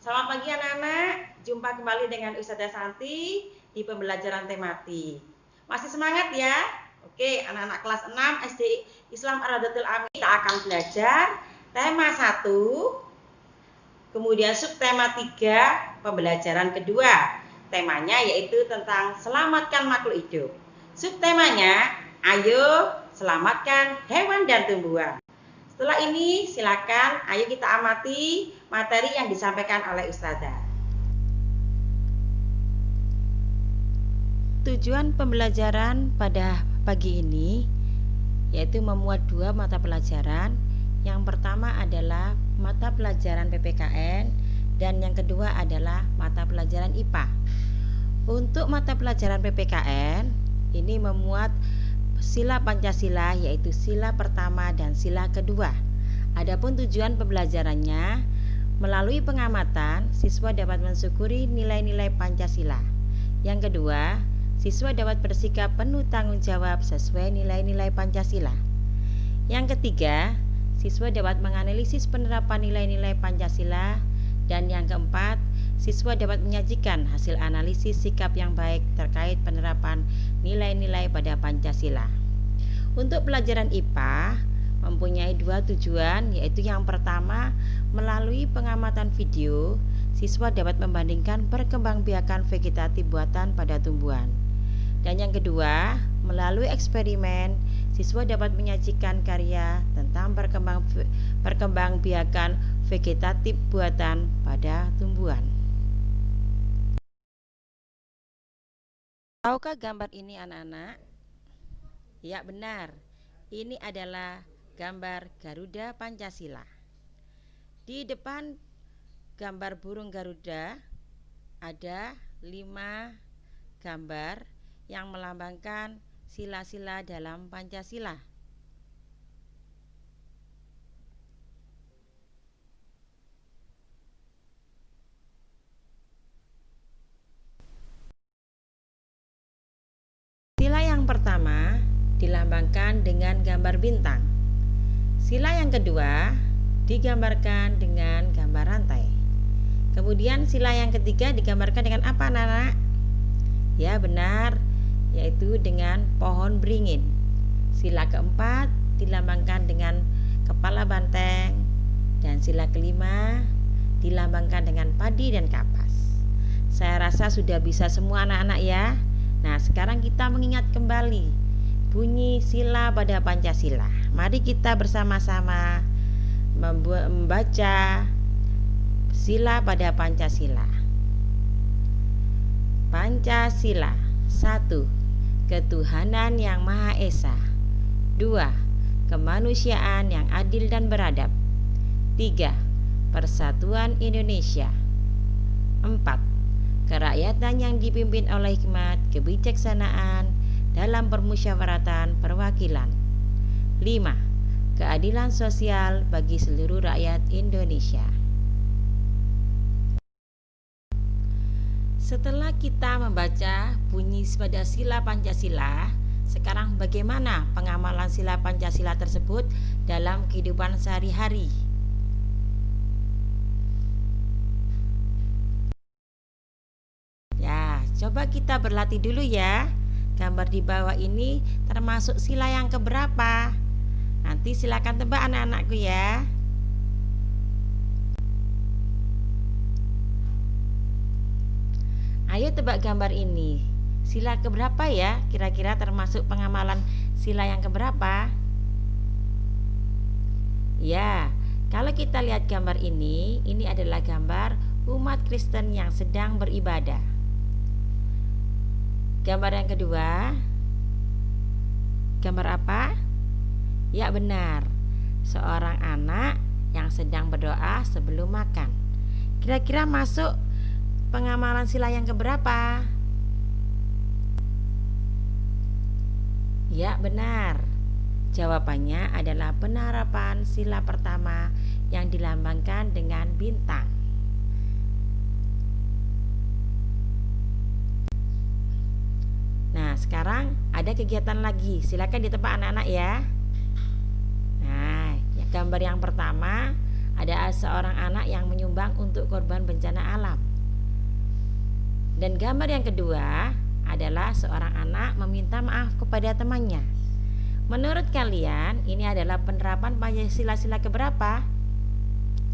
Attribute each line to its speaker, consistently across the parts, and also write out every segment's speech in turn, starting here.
Speaker 1: Selamat pagi anak-anak. Jumpa kembali dengan Ustazah Santi di pembelajaran tematik. Masih semangat ya? Oke, anak-anak kelas 6 SD Islam Ar-Radatul Amin. Kita akan belajar tema 1, kemudian subtema 3, pembelajaran kedua. Temanya yaitu tentang selamatkan makhluk hidup. Subtemanya, ayo selamatkan hewan dan tumbuhan. Setelah ini silakan ayo kita amati materi yang disampaikan oleh Ustazah.
Speaker 2: Tujuan pembelajaran pada pagi ini yaitu memuat 2 mata pelajaran. Yang pertama adalah mata pelajaran PPKN dan yang kedua adalah mata pelajaran IPA. Untuk mata pelajaran PPKN ini memuat sila Pancasila, yaitu sila pertama dan sila kedua. Adapun tujuan pembelajarannya, melalui pengamatan siswa dapat mensyukuri nilai-nilai Pancasila. Yang kedua, siswa dapat bersikap penuh tanggung jawab sesuai nilai-nilai Pancasila. Yang ketiga, siswa dapat menganalisis penerapan nilai-nilai Pancasila. Dan yang keempat, siswa dapat menyajikan hasil analisis sikap yang baik terkait penerapan nilai-nilai pada Pancasila. Untuk pelajaran IPA mempunyai 2 tujuan, yaitu yang pertama, melalui pengamatan video, siswa dapat membandingkan perkembangbiakan vegetatif buatan pada tumbuhan. Dan yang kedua, melalui eksperimen, siswa dapat menyajikan karya tentang perkembangbiakan vegetatif buatan pada tumbuhan. Tahukah gambar ini anak-anak? Ya benar, ini adalah gambar Garuda Pancasila. Di depan gambar burung Garuda ada 5 gambar yang melambangkan sila-sila dalam Pancasila. Sila yang pertama dilambangkan dengan gambar bintang. Sila yang kedua digambarkan dengan gambar rantai. Kemudian sila yang ketiga digambarkan dengan apa anak-anak? Ya benar, yaitu dengan pohon beringin. Sila keempat dilambangkan dengan kepala banteng. Dan sila kelima dilambangkan dengan padi dan kapas. Saya rasa sudah bisa semua anak-anak ya. Nah, sekarang kita mengingat kembali bunyi sila pada Pancasila. Mari kita bersama-sama membaca sila pada Pancasila. Pancasila. 1. Ketuhanan yang Maha Esa. 2. Kemanusiaan yang adil dan beradab. 3. Persatuan Indonesia. 4. Kerakyatan yang dipimpin oleh hikmat kebijaksanaan dalam permusyawaratan perwakilan. 5. Keadilan sosial bagi seluruh rakyat Indonesia. Setelah kita membaca bunyi pada sila Pancasila, sekarang bagaimana pengamalan sila Pancasila tersebut dalam kehidupan sehari-hari? Coba kita berlatih dulu ya. Gambar di bawah ini termasuk sila yang keberapa? Nanti silakan tebak anak-anakku ya. Ayo tebak gambar ini. Sila keberapa ya? Kira-kira termasuk pengamalan sila yang keberapa? Ya, kalau kita lihat gambar ini adalah gambar umat Kristen yang sedang beribadah. Gambar yang kedua, gambar apa? Ya benar, seorang anak yang sedang berdoa sebelum makan. Kira-kira masuk pengamalan sila yang keberapa? Ya benar, jawabannya adalah penerapan sila pertama yang dilambangkan dengan bintang. Nah, sekarang ada kegiatan lagi. Silakan ditebak anak-anak ya. Nah, gambar yang pertama ada seorang anak yang menyumbang untuk korban bencana alam. Dan gambar yang kedua adalah seorang anak meminta maaf kepada temannya. Menurut kalian, ini adalah penerapan Pancasila keberapa?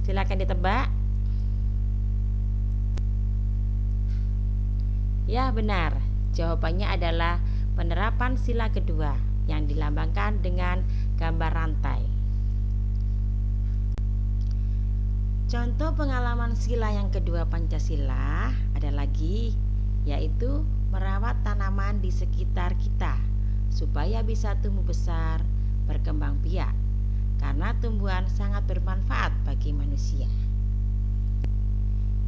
Speaker 2: Silakan ditebak. Ya, benar. Jawabannya adalah penerapan sila kedua yang dilambangkan dengan gambar rantai. Contoh pengalaman sila yang kedua Pancasila ada lagi, yaitu merawat tanaman di sekitar kita supaya bisa tumbuh besar, berkembang biak, karena tumbuhan sangat bermanfaat bagi manusia.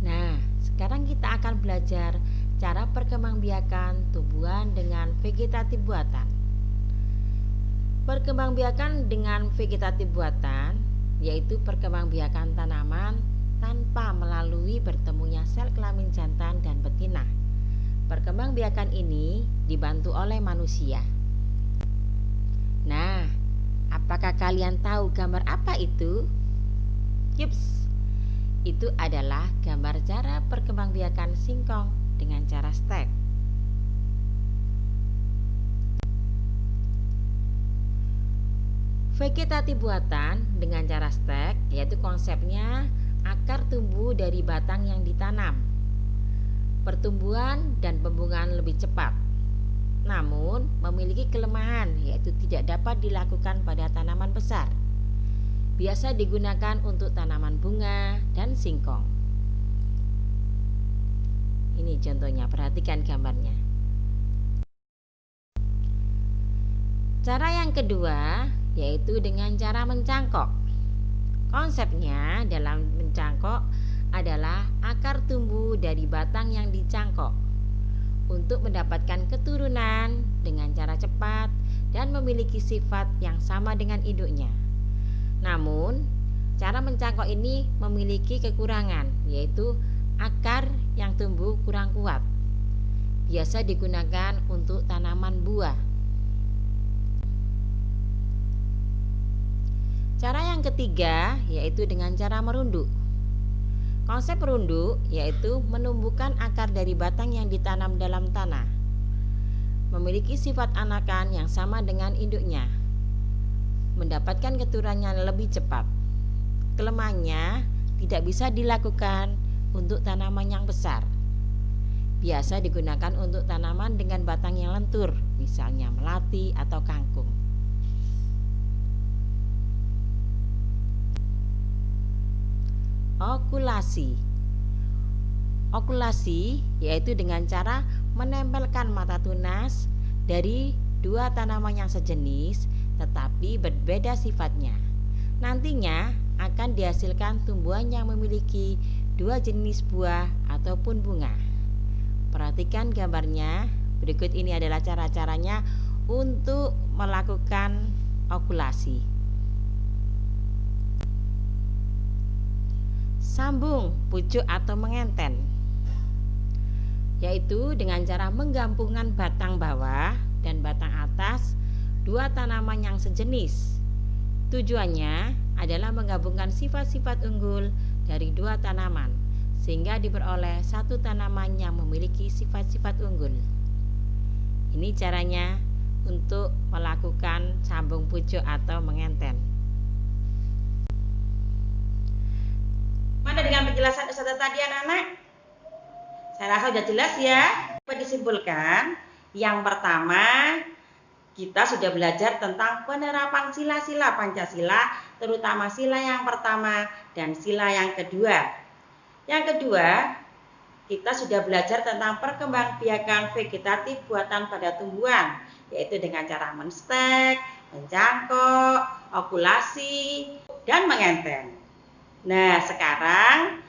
Speaker 2: Nah, sekarang kita akan belajar cara perkembangbiakan tumbuhan dengan vegetatif buatan. Perkembangbiakan dengan vegetatif buatan yaitu perkembangbiakan tanaman tanpa melalui bertemunya sel kelamin jantan dan betina. Perkembangbiakan ini dibantu oleh manusia. Nah, apakah kalian tahu gambar apa itu? Yups, itu adalah gambar cara perkembangbiakan singkong dengan cara stek. Vegetatif buatan dengan cara stek yaitu konsepnya akar tumbuh dari batang yang ditanam. Pertumbuhan dan pembungaan lebih cepat, namun memiliki kelemahan yaitu tidak dapat dilakukan pada tanaman besar. Biasa digunakan untuk tanaman bunga dan singkong. Ini contohnya, perhatikan gambarnya. Cara yang kedua yaitu dengan cara mencangkok. Konsepnya dalam mencangkok adalah akar tumbuh dari batang yang dicangkok untuk mendapatkan keturunan dengan cara cepat dan memiliki sifat yang sama dengan induknya. Namun, cara mencangkok ini memiliki kekurangan, yaitu akar yang tumbuh kurang kuat. Biasa digunakan untuk tanaman buah. Cara yang ketiga yaitu dengan cara merunduk. Konsep merunduk yaitu menumbuhkan akar dari batang yang ditanam dalam tanah. Memiliki sifat anakan yang sama dengan induknya. Mendapatkan keturunannya lebih cepat. Kelemahannya tidak bisa dilakukan untuk tanaman yang besar. Biasa digunakan untuk tanaman dengan batang yang lentur, misalnya melati atau kangkung. Okulasi. Okulasi yaitu dengan cara menempelkan mata tunas dari dua tanaman yang sejenis tetapi berbeda sifatnya. Nantinya akan dihasilkan tumbuhan yang memiliki dua jenis buah ataupun bunga. Perhatikan gambarnya. Berikut ini adalah cara-caranya untuk melakukan okulasi. Sambung pucuk atau mengenten, yaitu dengan cara menggabungkan batang bawah dan batang atas dua tanaman yang sejenis. Tujuannya adalah menggabungkan sifat-sifat unggul dari dua tanaman sehingga diperoleh satu tanaman yang memiliki sifat-sifat unggul. Ini caranya untuk melakukan sambung pucuk atau mengenten.
Speaker 1: Mana dengan penjelasan Ustazah tadi anak-anak? Saya rasa sudah jelas ya. Dapat disimpulkan, yang pertama kita sudah belajar tentang penerapan sila-sila Pancasila, terutama sila yang pertama dan sila yang kedua. Yang kedua, kita sudah belajar tentang perkembangbiakan vegetatif buatan pada tumbuhan, yaitu dengan cara menstek, mencangkok, okulasi, dan mengenten. Nah, sekarang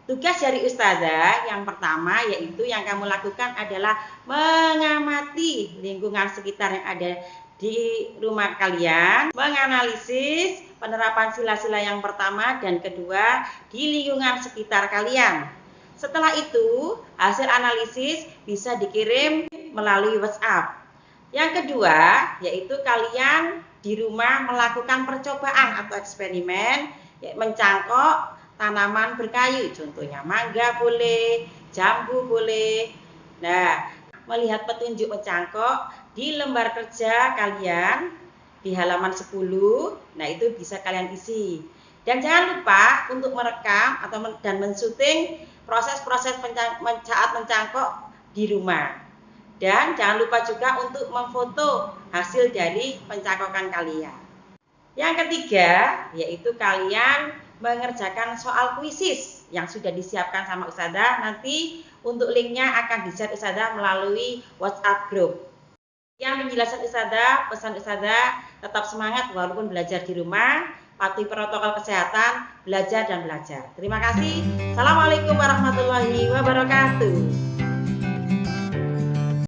Speaker 1: tugas dari Ustazah yang pertama yaitu yang kamu lakukan adalah mengamati lingkungan sekitar yang ada di rumah kalian, menganalisis penerapan sila-sila yang pertama dan kedua di lingkungan sekitar kalian. Setelah itu, hasil analisis bisa dikirim melalui WhatsApp. Yang kedua, yaitu kalian di rumah melakukan percobaan atau eksperimen ya, mencangkok tanaman berkayu, contohnya mangga boleh, jambu boleh. Nah, melihat petunjuk mencangkok di lembar kerja kalian di halaman 10, nah itu bisa kalian isi. Dan jangan lupa untuk merekam dan mensyuting proses-proses saat mencangkok di rumah. Dan jangan lupa juga untuk memfoto hasil dari pencangkokan kalian. Yang ketiga, yaitu kalian mengerjakan soal kuisis yang sudah disiapkan sama Ustazah. Nanti untuk linknya akan di-share Ustazah melalui WhatsApp group. Yang penjelasan Ustazah, pesan Ustazah, tetap semangat walaupun belajar di rumah, patuhi protokol kesehatan, belajar dan belajar. Terima kasih. Assalamualaikum warahmatullahi wabarakatuh.